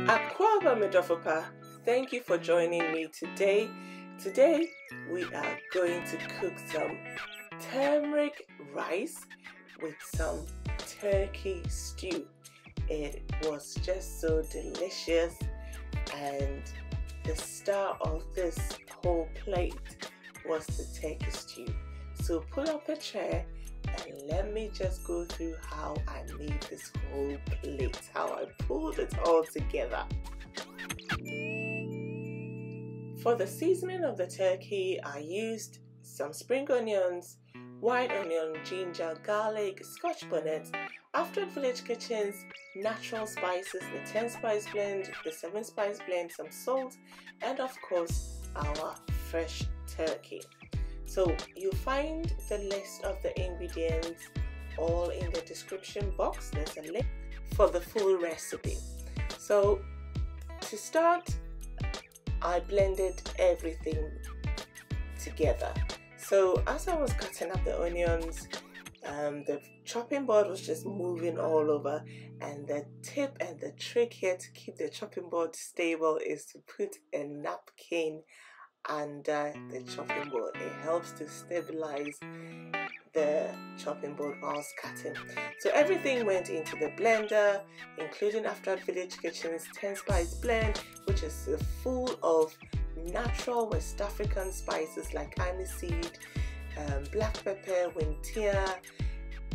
Akwaba Medofopa, thank you for joining me today. Today we are going to cook some turmeric rice with some turkey stew. It was just so delicious, and the star of this whole plate was the turkey stew. So pull up a chair and let me just go through how I made this whole plate, how I pulled it all together. For the seasoning of the turkey, I used some spring onions, white onion, ginger, garlic, scotch bonnet, Aftrad Village Kitchen's natural spices, the 10 spice blend, the 7 spice blend, some salt, and of course our fresh turkey. So you'll find the list of the ingredients all in the description box. There's a link for the full recipe. So to start, I blended everything together. So as I was cutting up the onions, the chopping board was just moving all over, and the tip and the trick here to keep the chopping board stable is to put a napkin under the chopping board. It helps to stabilize the chopping board whilst cutting. So everything went into the blender, including Aftrad Village Kitchen's 10 spice blend, which is full of natural West African spices like aniseed, black pepper, wintia.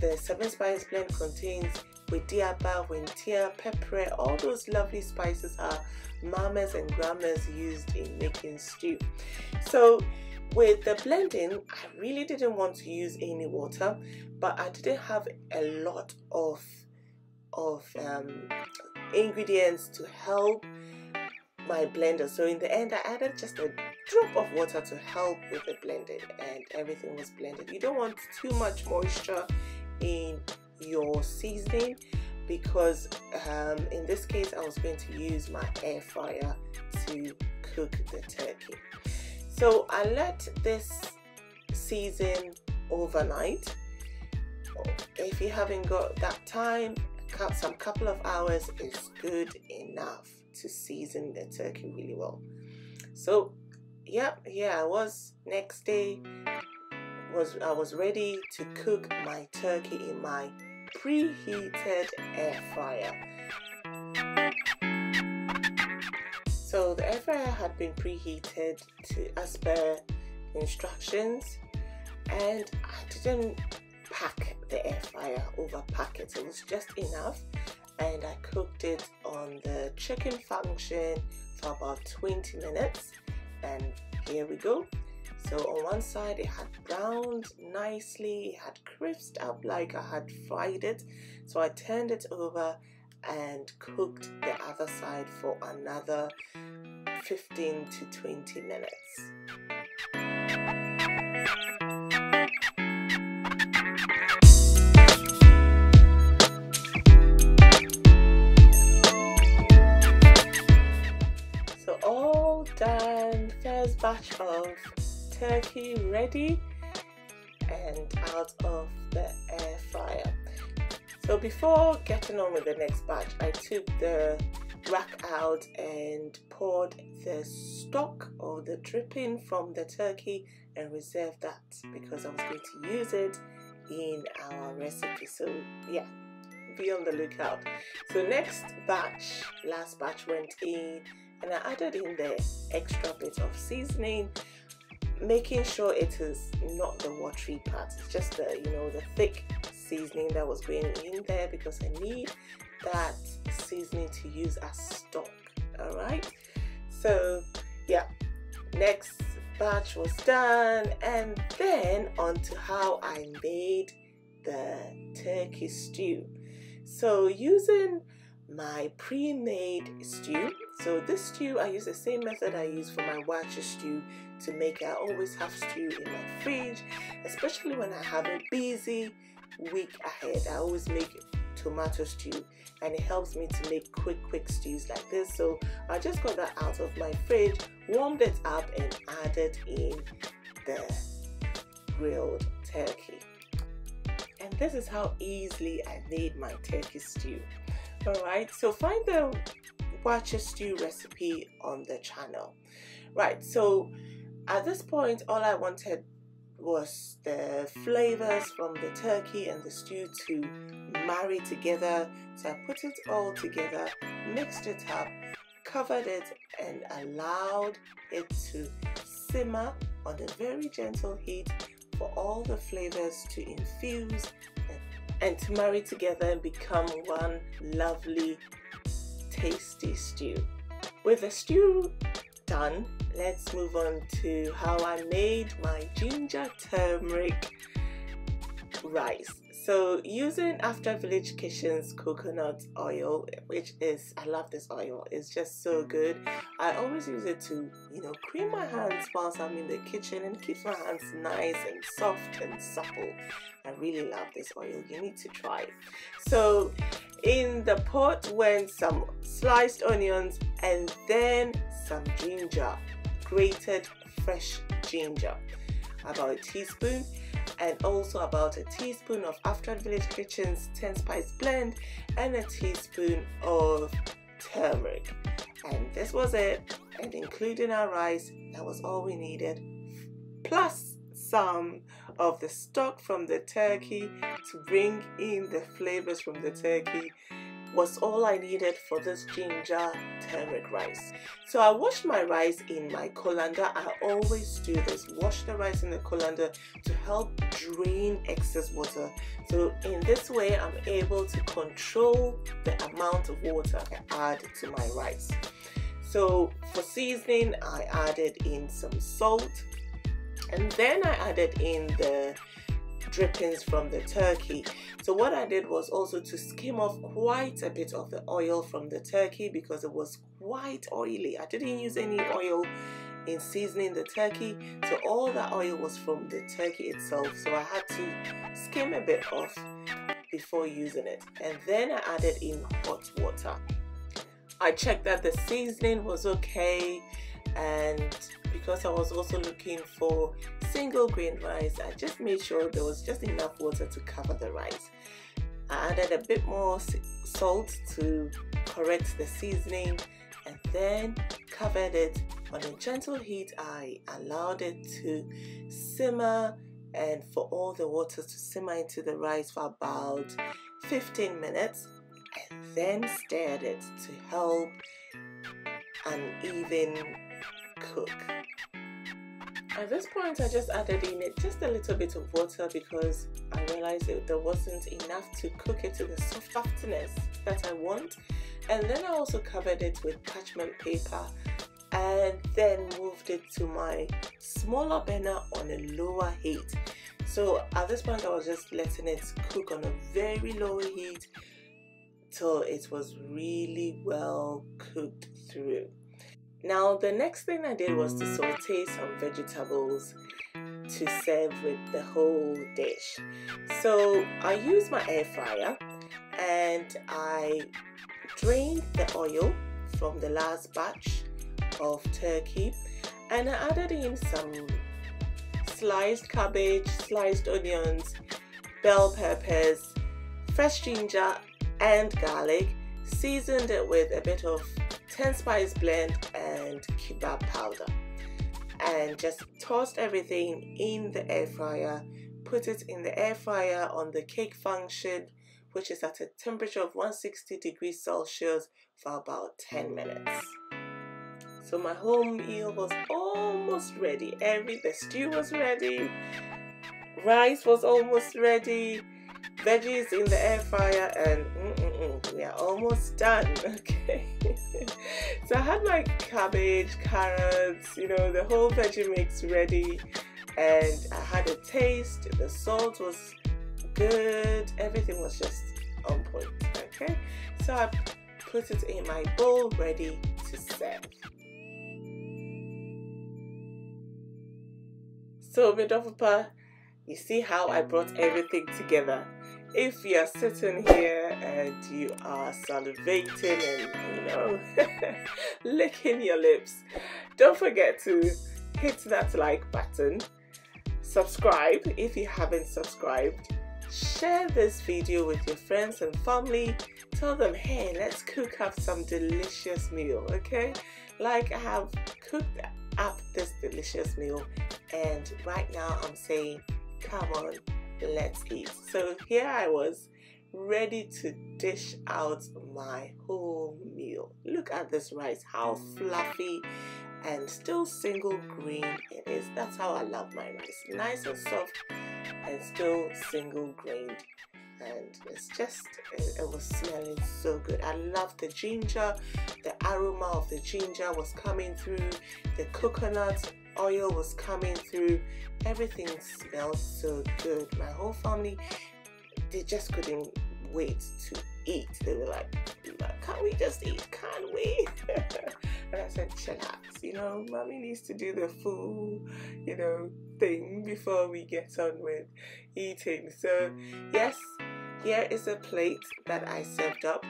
The 7 spice blend contains wediaba, wintia, pepper. All those lovely spices are mamas and grandmas used in making stew. So with the blending, I really didn't want to use any water, but I didn't have a lot of ingredients to help my blender. So in the end, I added just a drop of water to help with the blending, and everything was blended. You don't want too much moisture in your seasoning, because in this case I was going to use my air fryer to cook the turkey. So I let this season overnight. If you haven't got that time, some couple of hours is good enough to season the turkey really well. So yeah, here I was. Next day I was ready to cook my turkey in my preheated air fryer. So the air fryer had been preheated as per instructions, and I didn't pack the air fryer, overpack it. It was just enough, and I cooked it on the chicken function for about 20 minutes, and here we go. So on one side it had browned nicely, it had crisped up like I had fried it. So I turned it over and cooked the other side for another 15 to 20 minutes. So all done, first batch of turkey ready and out of the air fryer. So before getting on with the next batch, I took the rack out and poured the stock or the dripping from the turkey and reserved that, because I was going to use it in our recipe. So yeah, be on the lookout. So next batch, last batch went in, and I added in the extra bit of seasoning, making sure it is not the watery part. It's just the, the thick seasoning that was going in there, because I need that seasoning to use as stock. All right, so yeah, next batch was done, and then on to how I made the turkey stew. So using my pre-made stew, so this stew, I use the same method I use for my wacha stew to make. I always have stew in my fridge, especially when I have a busy week ahead. I always make tomato stew, and it helps me to make quick stews like this. So I just got that out of my fridge, warmed it up, and added in the grilled turkey. And this is how easily I made my turkey stew. Alright, so find the watch a stew recipe on the channel. Right, so at this point all I wanted was the flavors from the turkey and the stew to marry together. So I put it all together, mixed it up, covered it, and allowed it to simmer on a very gentle heat for all the flavors to infuse and to marry together and become one lovely tasty stew. With the stew done, let's move on to how I made my ginger turmeric rice. So using Aftrad Village Kitchen's coconut oil, which is, I love this oil, it's just so good. I always use it to, cream my hands whilst I'm in the kitchen, and it keeps my hands nice and soft and supple. I really love this oil. You need to try it. So in the pot went some sliced onions and then some ginger, grated fresh ginger, about a teaspoon, and also about a teaspoon of Aftrad Village Kitchen's 10 spice blend and a teaspoon of turmeric. And this was it, and including our rice, that was all we needed, plus some of the stock from the turkey to bring in the flavors from the turkey was all I needed for this ginger turmeric rice. So I washed my rice in my colander. I always do this, wash the rice in the colander to help drain excess water. So in this way I'm able to control the amount of water I add to my rice. So for seasoning, I added in some salt, and then I added in the drippings from the turkey. So what I did was also to skim off quite a bit of the oil from the turkey because it was quite oily. I didn't use any oil in seasoning the turkey, so all that oil was from the turkey itself, so I had to skim a bit off before using it. And then I added in hot water. I checked that the seasoning was okay, and because I was also looking for single grain rice, I just made sure there was just enough water to cover the rice. I added a bit more salt to correct the seasoning, and then covered it on a gentle heat. I allowed it to simmer, and for all the water to simmer into the rice for about 15 minutes, and then stirred it to help an even cook. At this point I just added in it just a little bit of water because I realized that there wasn't enough to cook it to the softness that I want. And then I also covered it with parchment paper and then moved it to my smaller burner on a lower heat. So at this point I was just letting it cook on a very low heat till it was really well cooked through. Now the next thing I did was to saute some vegetables to serve with the whole dish. So I used my air fryer and I drained the oil from the last batch of turkey, and I added in some sliced cabbage, sliced onions, bell peppers, fresh ginger and garlic, seasoned it with a bit of 10 spice blend and kebab powder, and just tossed everything in the air fryer. Put it in the air fryer on the cake function, which is at a temperature of 160 degrees Celsius, for about 10 minutes. So my whole meal was almost ready. The stew was ready, rice was almost ready, veggies in the air fryer, and we are almost done. Okay. So I had my cabbage, carrots, the whole veggie mix ready, and I had a taste. The salt was good, everything was just on point. Okay, so I put it in my bowl ready to serve. So Midofapa, you see how I brought everything together. If you're sitting here and you are salivating and licking your lips, don't forget to hit that like button, subscribe if you haven't subscribed, share this video with your friends and family, tell them, hey, let's cook up some delicious meal, okay? Like, I have cooked up this delicious meal, and right now I'm saying, come on, let's eat. So here I was, ready to dish out my whole meal. Look at this rice, how fluffy and still single grain it is. That's how I love my rice, nice and soft and still single grained. And it's just, it was smelling so good. I love the ginger, the aroma of the ginger was coming through, the coconut oil was coming through, everything smelled so good. My whole family, they just couldn't wait to eat. They were like, can't we just eat? Can't we? And I said, chillax, you know, mommy needs to do the full, you know, thing before we get on with eating. So yes, here is a plate that I served up.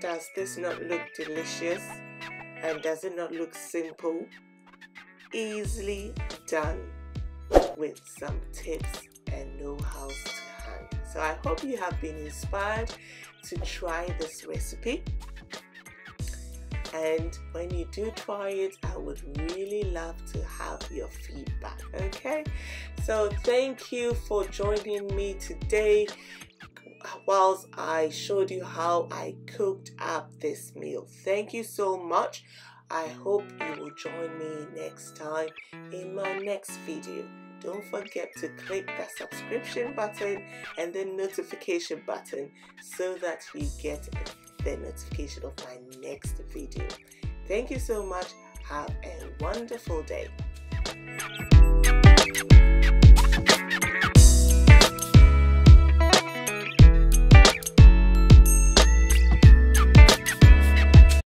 Does this not look delicious? And does it not look simple? Easily done with some tips and know-hows to hand. So I hope you have been inspired to try this recipe. And when you do try it, I would really love to have your feedback, okay? So thank you for joining me today whilst I showed you how I cooked up this meal. Thank you so much. I hope you will join me next time in my next video. Don't forget to click that subscription button and the notification button so that you get the notification of my next video. Thank you so much. Have a wonderful day.